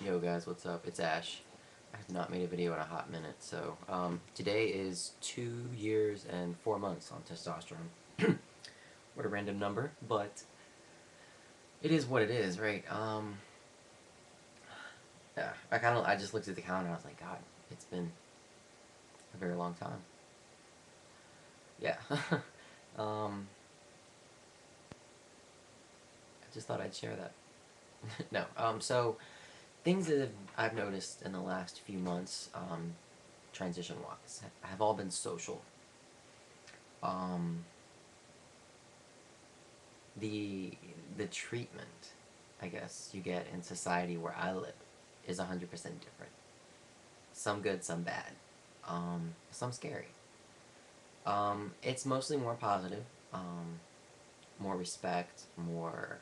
Yo guys, what's up? It's Ash. I have not made a video in a hot minute, so today is 2 years and 4 months on testosterone. What a random number, but it is what it is, right? Yeah, I just looked at the calendar and I was like, God, it's been a very long time. Yeah. um, I just thought I'd share that. No, so things that I've noticed in the last few months, transition-wise, have all been social. Um, the the treatment, I guess, you get in society where I live is 100% different. Some good, some bad. Some scary. It's mostly more positive, more respect, more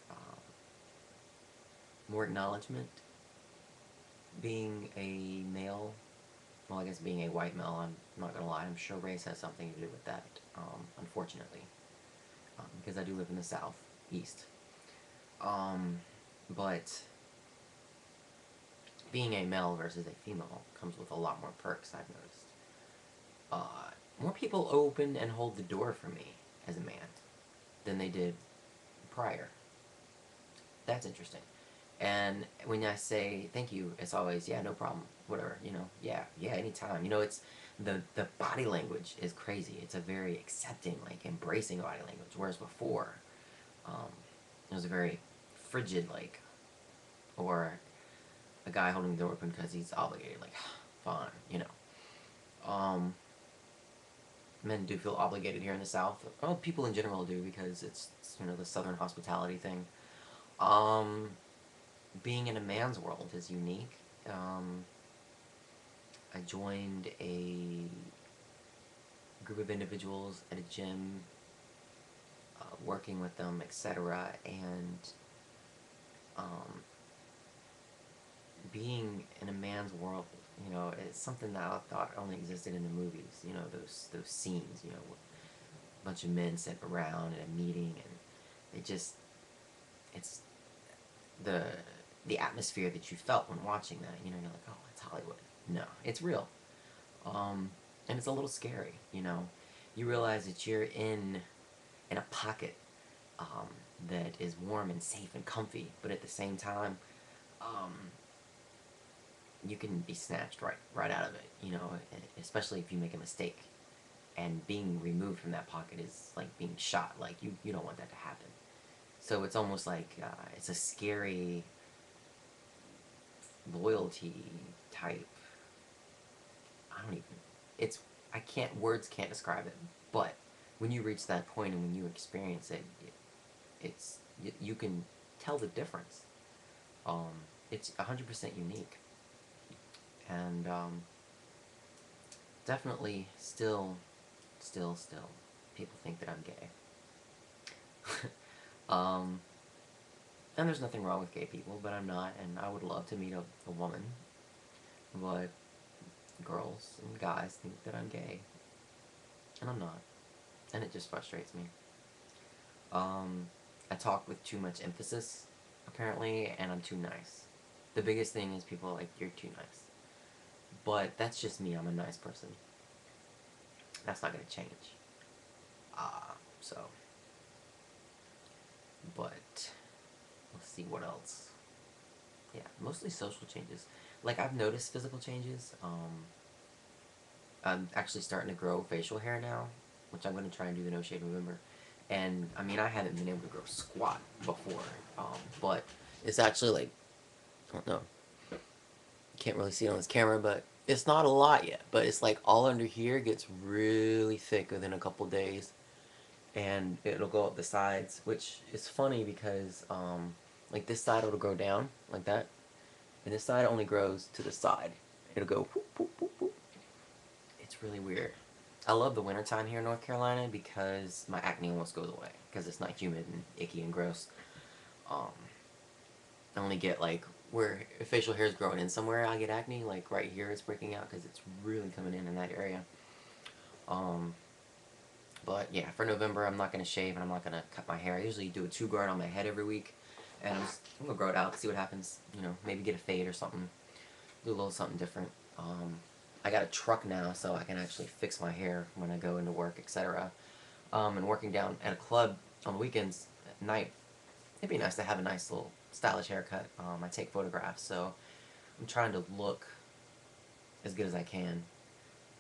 acknowledgement. Being a male, well, I guess being a white male, I'm not gonna lie, I'm sure race has something to do with that, unfortunately, because I do live in the South, East. Um, but being a male versus a female comes with a lot more perks, I've noticed. More people open and hold the door for me as a man than they did prior. That's interesting. And when I say thank you, it's always, yeah, no problem, whatever, yeah, anytime. It's the body language is crazy. It's a very accepting, like embracing body language. Whereas before, um, it was a very frigid, like, or a guy holding the door open because he's obligated, like, fine. Men do feel obligated here in the South. Oh, people in general do because it's the Southern hospitality thing. Um, Being in a man's world is unique. I joined a group of individuals at a gym, working with them, etc. And um, being in a man's world, it's something that I thought only existed in the movies. Those scenes. A bunch of men sit around at a meeting, and it's the the atmosphere that you felt when watching that. You're like, oh, it's Hollywood. No, it's real. Um, and it's a little scary. You realize that you're in a pocket, that is warm and safe and comfy, but at the same time, um, you can be snatched right out of it. Especially if you make a mistake, and being removed from that pocket is like being shot. Like you don't want that to happen. So it's almost like it's a scary loyalty type. I don't even. It's I can't words can't describe it. But when you reach that point and when you experience it, you can tell the difference. Um, it's 100% unique, and definitely still, people think that I'm gay. um, and there's nothing wrong with gay people, but I'm not, and I would love to meet a woman, but girls and guys think that I'm gay, and I'm not, and it just frustrates me. Um, I talk with too much emphasis, apparently, and I'm too nice. The biggest thing is people are like, you're too nice. But that's just me, I'm a nice person. That's not gonna change. So, but, let's see what else. Yeah, mostly social changes. Like, I've noticed physical changes. I'm actually starting to grow facial hair now, which I'm going to try and do the No Shave November. And, I mean, I haven't been able to grow squat before, but it's actually, like, I don't know, you can't really see it on this camera, but it's not a lot yet. But it's like all under here gets really thick within a couple days, and it'll go up the sides, which is funny because, like, this side it'll grow down, like that, and this side only grows to the side. It'll go whoop, whoop, whoop, whoop. It's really weird. I love the wintertime here in North Carolina because my acne almost goes away because it's not humid and icky and gross. Um, I only get like where if facial hair is growing in somewhere, I get acne. Like right here, it's breaking out because it's really coming in that area. Um, but yeah, for November, I'm not gonna shave and I'm not gonna cut my hair. I usually do a 2 guard on my head every week, And I'm gonna grow it out, see what happens. You know, maybe get a fade or something, do a little something different. I got a truck now, so I can actually fix my hair when I go into work, etc. And working down at a club on the weekends at night, it'd be nice to have a nice little stylish haircut. I take photographs, so I'm trying to look as good as I can,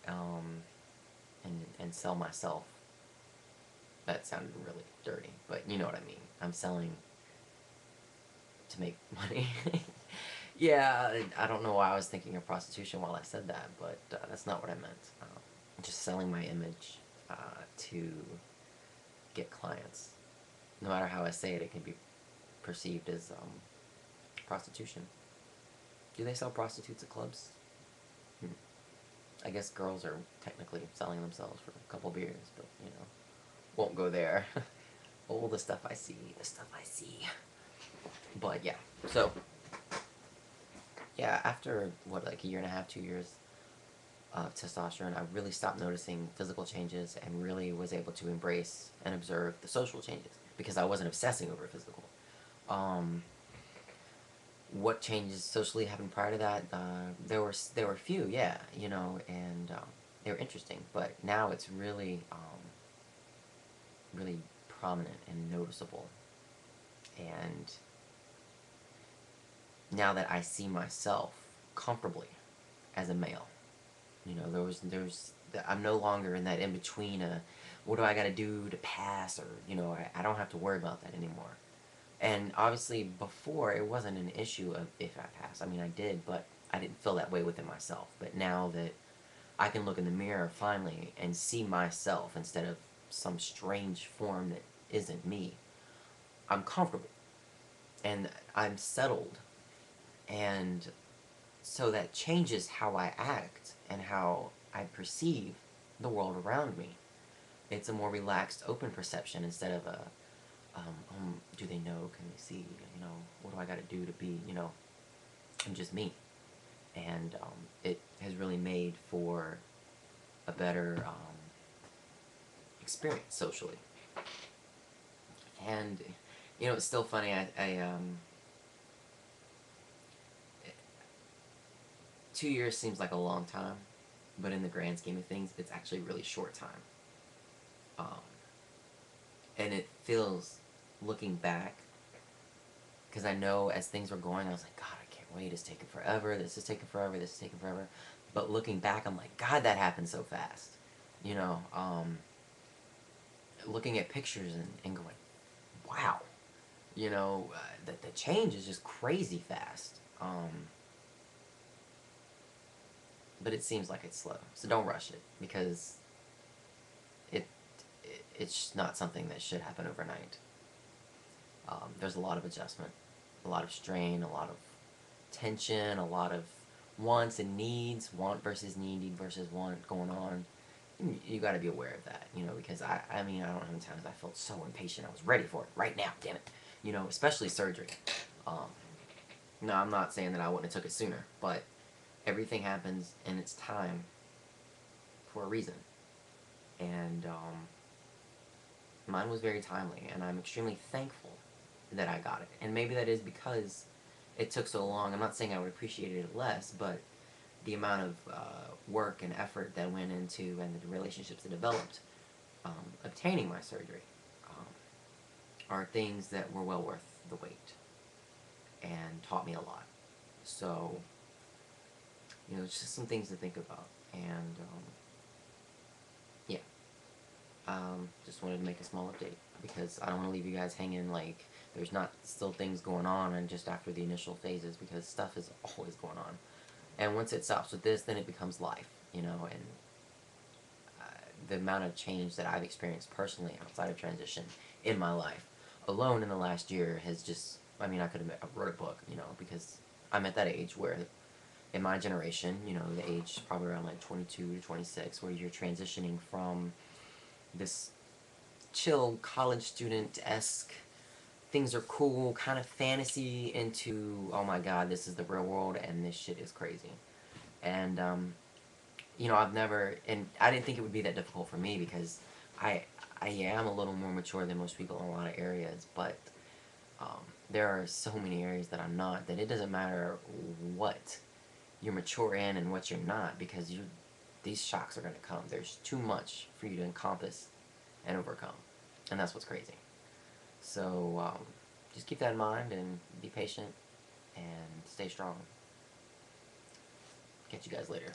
um, and sell myself. That sounded really dirty, but you know what I mean. I'm selling to make money. Yeah, I don't know why I was thinking of prostitution while I said that, but that's not what I meant. Just selling my image to get clients. No matter how I say it, it can be perceived as prostitution. Do they sell prostitutes at clubs? Hmm. I guess girls are technically selling themselves for a couple beers, but you know, won't go there. Oh, the stuff I see, the stuff I see. But yeah, so yeah, after what, like a year and a half, 2 years of testosterone, I really stopped noticing physical changes and really was able to embrace and observe the social changes because I wasn't obsessing over physical. Um, what changes socially happened prior to that? There were few, yeah, you know, and they were interesting. But now it's really really prominent and noticeable. And now that I see myself comfortably as a male, you know, I'm no longer in that in between. What do I got to do to pass, or you know, I don't have to worry about that anymore. And obviously, before it wasn't an issue of if I passed. I mean, I did, but I didn't feel that way within myself. But now that I can look in the mirror finally and see myself instead of some strange form that isn't me, I'm comfortable and I'm settled, and so that changes how I act and how I perceive the world around me. It's a more relaxed, open perception instead of a, do they know? Can they see? You know, what do I got to do to be? You know, I'm just me, and it has really made for a better experience socially. And you know, it's still funny. 2 years seems like a long time, but in the grand scheme of things, it's actually a really short time. Um, and it feels, looking back, because I know as things were going, I was like, God, I can't wait. It's taking forever. This is taking forever. This is taking forever. But looking back, I'm like, God, that happened so fast. You know, looking at pictures and going, wow. You know, the change is just crazy fast. But it seems like it's slow. So don't rush it, because it, it's not something that should happen overnight. There's a lot of adjustment, a lot of strain, a lot of tension, a lot of wants and needs, want versus need versus want going on. You got to be aware of that, you know, because I mean, I don't know how many times I felt so impatient. I was ready for it right now, damn it. You know, especially surgery. Um, no, I'm not saying that I wouldn't have took it sooner, but everything happens in its time for a reason. And mine was very timely, and I'm extremely thankful that I got it. And maybe that is because it took so long. I'm not saying I would appreciate it less, but the amount of work and effort that went into, and the relationships that developed obtaining my surgery, um, are things that were well worth the wait and taught me a lot. So, you know, it's just some things to think about. And yeah, just wanted to make a small update because I don't want to leave you guys hanging like there's not still things going on and just after the initial phases, because stuff is always going on. And once it stops with this, then it becomes life, you know, and the amount of change that I've experienced personally outside of transition in my life alone in the last year has just, I mean, I could have wrote a book, you know, because I'm at that age where in my generation, you know, the age probably around like 22 to 26, where you're transitioning from this chill college student-esque, things are cool, kind of fantasy, into, oh my god, this is the real world and this shit is crazy. And, you know, and I didn't think it would be that difficult for me because I am a little more mature than most people in a lot of areas, but there are so many areas that I'm not, that it doesn't matter what you're mature in and what you're not, because these shocks are going to come. There's too much for you to encompass and overcome, and that's what's crazy. So just keep that in mind and be patient and stay strong. Catch you guys later.